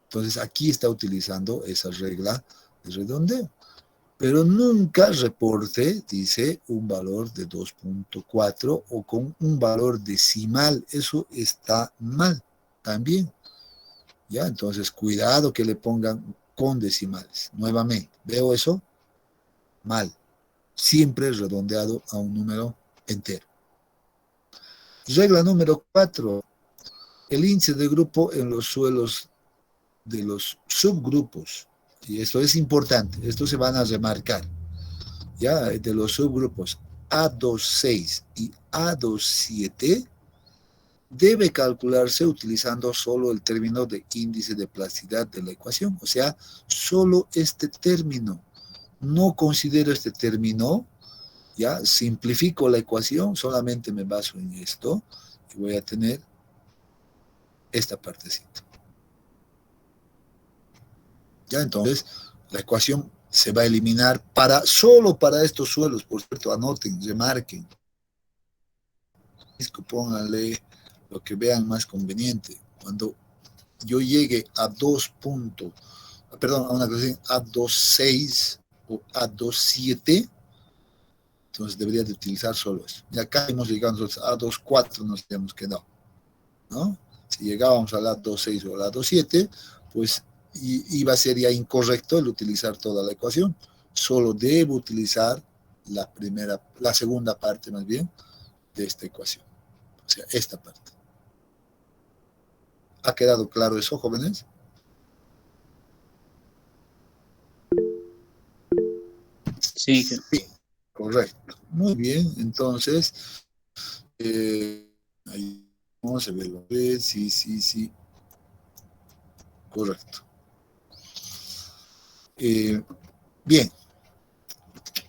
Entonces, aquí está utilizando esa regla de redondeo. Pero nunca reporte, dice, un valor de 2.4 o con un valor decimal. Eso está mal también. ¿Ya? Entonces, cuidado que le pongan con decimales. Nuevamente, ¿veo eso? Mal. Siempre redondeado a un número entero. Regla número 4. El índice de grupo en los suelos de los subgrupos. Y esto es importante. Esto se van a remarcar. Ya, de los subgrupos A26 y A27 debe calcularse utilizando solo el término de índice de plasticidad de la ecuación, o sea, solo este término. No considero este término, ya, simplifico la ecuación, solamente me baso en esto y voy a tener esta partecita. Ya, entonces, la ecuación se va a eliminar solo para estos suelos, por cierto, anoten, remarquen. Pónganle lo que vean más conveniente. Cuando yo llegue a 2 puntos, perdón, a una clase A26 o A27, entonces debería de utilizar solo eso. Y acá hemos llegado nosotros a A24, nos hemos quedado, ¿no? Si llegábamos a la A26 o a la A27, pues iba a ser ya incorrecto el utilizar toda la ecuación. Solo debo utilizar la segunda parte más bien de esta ecuación. O sea, esta parte. ¿Ha quedado claro eso, jóvenes? Sí. Sí, correcto. Muy bien, entonces, ahí vamos a verlo. Sí. Correcto. Bien,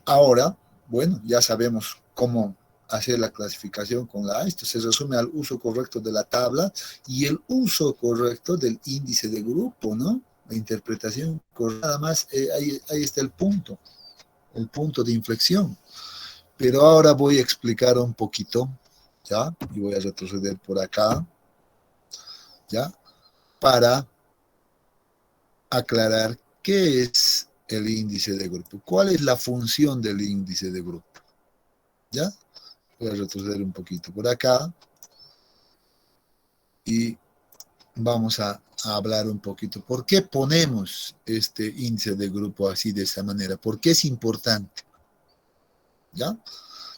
ahora, bueno, ya sabemos cómo hacer la clasificación con la A. Esto se resume al uso correcto de la tabla y el uso correcto del índice de grupo, ¿no? La interpretación correcta. Nada más, ahí está el punto de inflexión. Pero ahora voy a explicar un poquito, ¿ya? Y voy a retroceder por acá, ¿ya? Para aclarar qué es el índice de grupo. ¿Cuál es la función del índice de grupo? ¿Ya? Voy a retroceder un poquito por acá y vamos a hablar un poquito. ¿Por qué ponemos este índice de grupo así, de esta manera? ¿Por qué es importante? ¿Ya?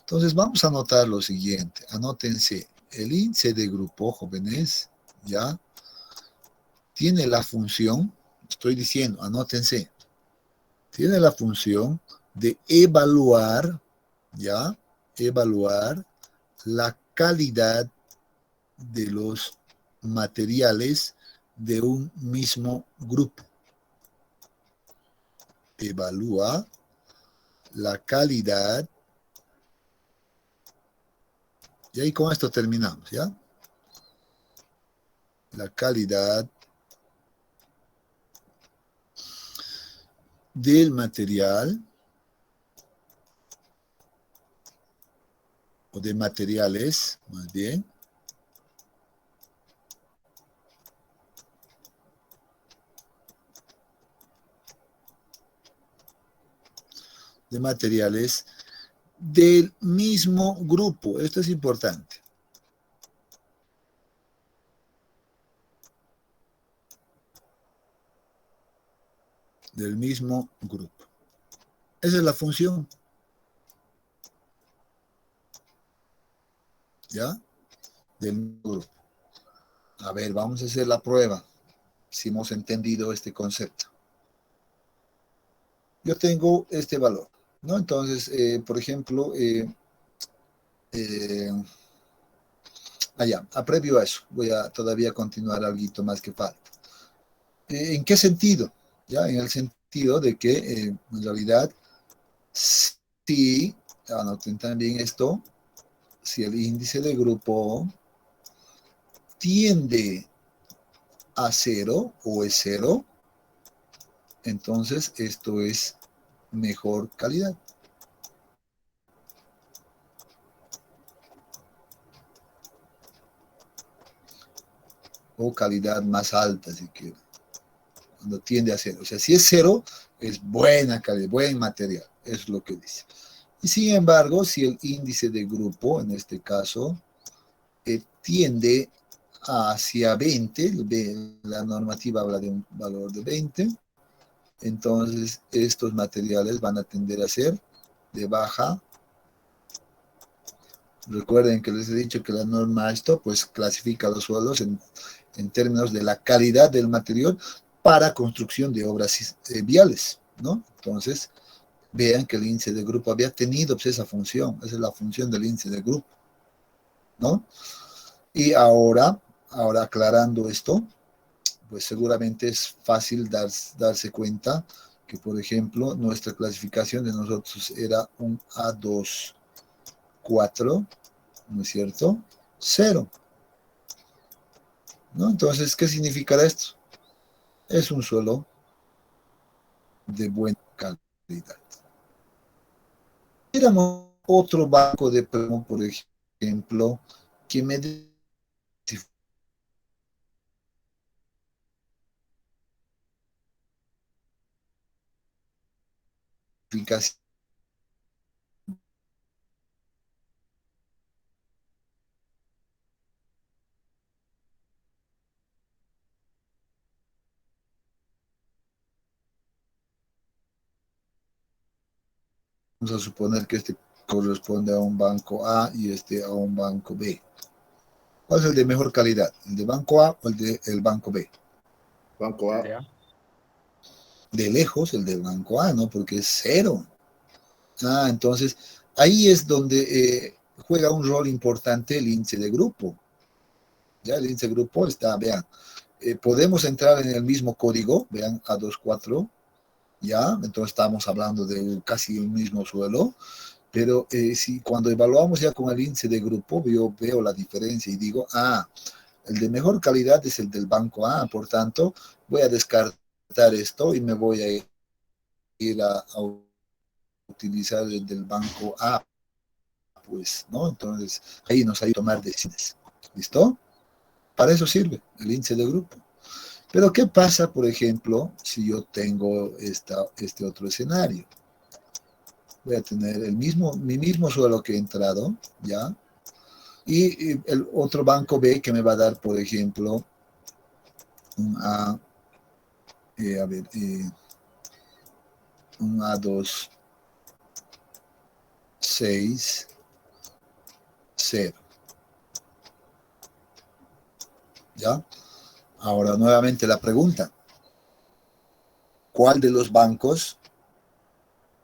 Entonces vamos a anotar lo siguiente. Anótense, el índice de grupo, jóvenes, ¿ya? Tiene la función, estoy diciendo, anótense, tiene la función de evaluar, ¿ya? Evaluar la calidad de los materiales de un mismo grupo. Evalúa la calidad. Y ahí con esto terminamos, ¿ya? La calidad del material o de materiales, más bien, de materiales del mismo grupo. Esto es importante. Del mismo grupo. Esa es la función. ¿Ya? Del mismo grupo. A ver, vamos a hacer la prueba. Si hemos entendido este concepto. Yo tengo este valor, ¿no? Entonces, por ejemplo, previo a eso, voy a todavía continuar algo más que falta. ¿En qué sentido? ¿Ya? En el sentido de que, en realidad, si, anoten también esto, si el índice de grupo tiende a 0 o es 0, entonces esto es mejor calidad. O calidad más alta, si quieren. Cuando tiende a 0. O sea, si es 0, es buena calidad, buen material. Es lo que dice. Y sin embargo, si el índice de grupo, en este caso, tiende hacia 20, la normativa habla de un valor de 20, entonces estos materiales van a tender a ser de baja. Recuerden que les he dicho que la norma esto pues clasifica los suelos en términos de la calidad del material para construcción de obras viales, ¿no? Entonces, vean que el índice de grupo había tenido pues, esa función, esa es la función del índice de grupo, ¿no? Y ahora aclarando esto, pues seguramente es fácil darse cuenta que, por ejemplo, nuestra clasificación de nosotros era un A2, 4, ¿no es cierto? 0. ¿No? Entonces, ¿qué significará esto? Es un suelo de buena calidad. Éramos otro banco de plomo, por ejemplo, que me identificación. Vamos a suponer que este corresponde a un banco A y este a un banco B. ¿Cuál es el de mejor calidad? ¿El de banco A o el de banco B? Banco A. De lejos el del banco A, ¿no? Porque es 0. Entonces, ahí es donde juega un rol importante el índice de grupo. Ya el índice de grupo está, vean, podemos entrar en el mismo código, vean, A24, ya, entonces estamos hablando de casi un mismo suelo, pero si cuando evaluamos ya con el índice de grupo, yo veo la diferencia y digo, el de mejor calidad es el del banco A, por tanto, voy a descartar esto y me voy a ir a utilizar el del banco A, pues, ¿no? Entonces, ahí nos ayuda a tomar decisiones. ¿Listo? Para eso sirve el índice de grupo. Pero, ¿qué pasa, por ejemplo, si yo tengo este otro escenario? Voy a tener mi mismo suelo que he entrado, ¿ya? Y el otro banco B que me va a dar, por ejemplo, un un A2, 6, 0. ¿Ya? Ahora nuevamente la pregunta. ¿Cuál de los bancos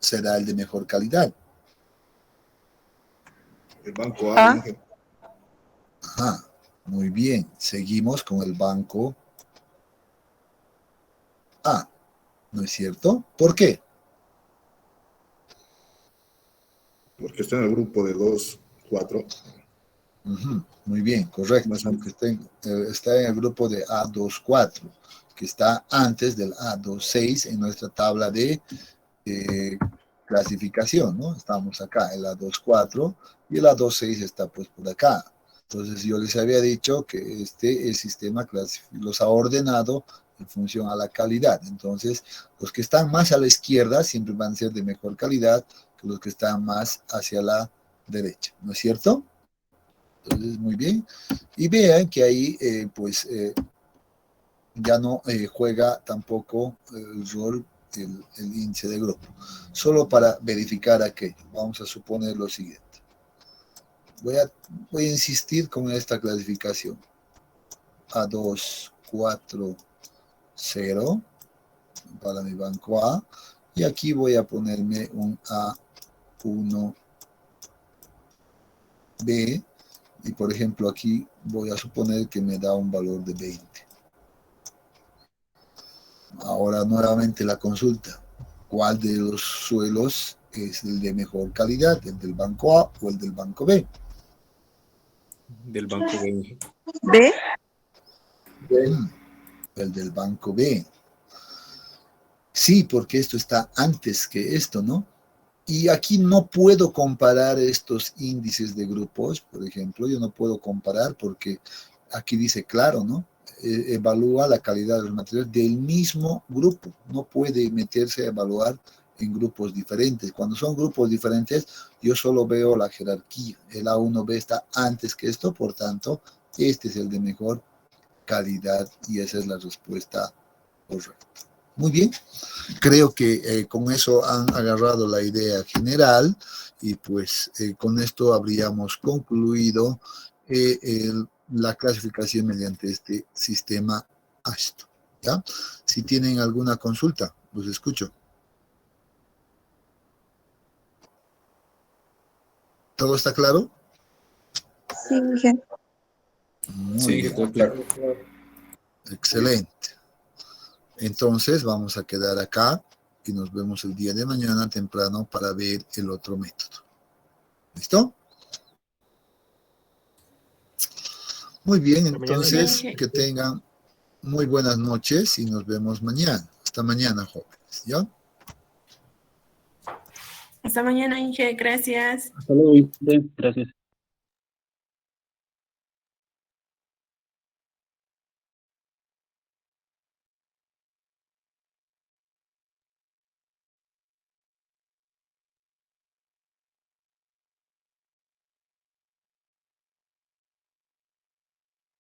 será el de mejor calidad? El banco A. Ajá, muy bien. Seguimos con el banco A, ¿no es cierto? ¿Por qué? Porque está en el grupo de 2, 4. Muy bien, correcto. Más Porque está en el grupo de A24, que está antes del A26 en nuestra tabla de clasificación, ¿no? Estamos acá, el A24 y el A26 está pues por acá. Entonces yo les había dicho que el sistema los ha ordenado en función a la calidad. Entonces los que están más a la izquierda siempre van a ser de mejor calidad que los que están más hacia la derecha, ¿no es cierto? Entonces muy bien. Y vean que ahí ya no juega tampoco el rol el índice de grupo. Solo para verificar aquello, vamos a suponer lo siguiente. Voy a insistir con esta clasificación. A2, 4, 0 para mi banco A. Y aquí voy a ponerme un A1, B. Y por ejemplo aquí voy a suponer que me da un valor de 20. Ahora nuevamente la consulta. ¿Cuál de los suelos es el de mejor calidad? ¿El del banco A o el del banco B? Del banco B. ¿B? El del banco B. Sí, porque esto está antes que esto, ¿no? Y aquí no puedo comparar estos índices de grupos, por ejemplo. Yo no puedo comparar porque aquí dice claro, ¿no? Evalúa la calidad de los materiales del mismo grupo. No puede meterse a evaluar en grupos diferentes. Cuando son grupos diferentes, yo solo veo la jerarquía. El A1B está antes que esto, por tanto, este es el de mejor calidad y esa es la respuesta correcta. Muy bien, creo que con eso han agarrado la idea general y pues con esto habríamos concluido la clasificación mediante este sistema ASTO. ¿Ya? Si tienen alguna consulta, los escucho. ¿Todo está claro? Sí, Miguel. Muy Sí, bien. está claro. Excelente. Entonces vamos a quedar acá y nos vemos el día de mañana temprano para ver el otro método. ¿Listo? Muy bien, entonces que tengan muy buenas noches y nos vemos mañana. Hasta mañana, jóvenes. ¿Ya? Hasta mañana, Inge. Gracias. Hasta luego. Bien, gracias.